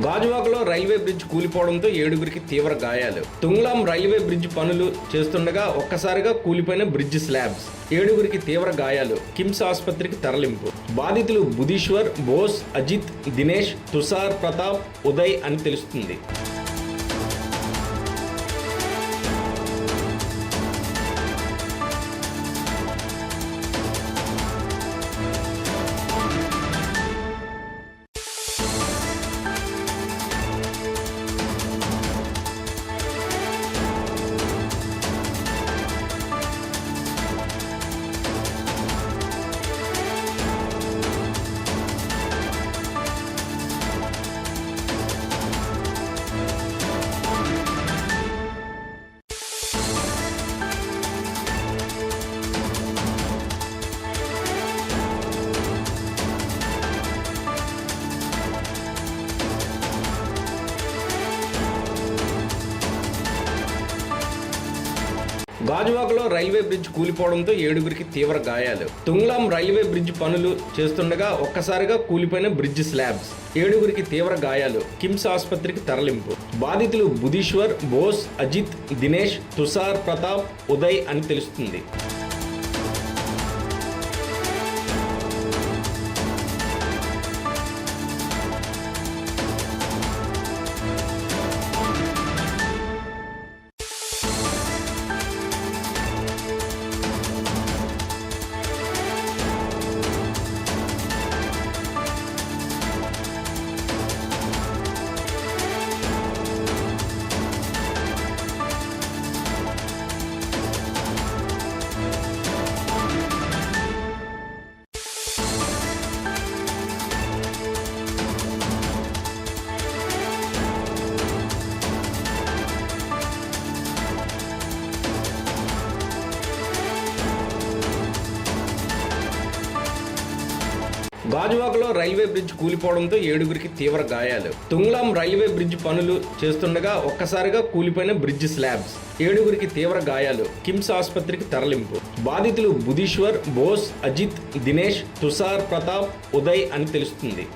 గాజువాకలో railway bridge కూలిపోవడంతో 7గురికి తీవ్ర గాయాలు. తుంగ్లాం రైల్వే బ్రిడ్జ్ పనులు చేస్తుండగా ఒక్కసారిగా కూలిపోయిన బ్రిడ్జ్ స్లాబ్స్. 7గురికి తీవ్ర గాయాలు. కిమ్స్ ఆసుపత్రికి తరలింపు. బాధితులు బుధీశ్వర్, బోస్, అజిత్, దినేష్, తుషార్, ప్రతాప్, ఉదయ్ అని తెలుస్తుంది. గాజువాకలో రైల్వే బ్రిడ్జ్ కూలిపోవడంతో 7గురికి తీవ్ర గాయాలు. తుంగ్లాం రైల్వే బ్రిడ్జ్ పనులు చేస్తుండగా ఒక్కసారిగా కూలిపోయిన బ్రిడ్జ్ స్లాబ్స్. 7గురికి తీవ్ర గాయాలు. కిమ్స్ ఆసుపత్రికి తరలింపు. బాధితులు బుధీశ్వర్, బోస్, అజిత్, దినేష్, తుషార్, ప్రతాప్, ఉదయ్ అని తెలుస్తుంది. గాజువాకలో రైల్వే బ్రిడ్జ్ కూలిపోవడంతో 7గురికి తీవ్ర గాయాలు. తుంగ్లాం రైల్వే బ్రిడ్జ్ పనులు చేస్తుండగా ఒక్కసారిగా కూలిపోయిన బ్రిడ్జ్ స్లాబ్స్. 7గురికి తీవ్ర గాయాలు. కిమ్స్ ఆసుపత్రికి తరలింపు. బాధితులు బుధీశ్వర్, బోస్, అజిత్, దినేష్, తుషార్, ప్రతాప్, ఉదయ్ అని తెలుస్తుంది.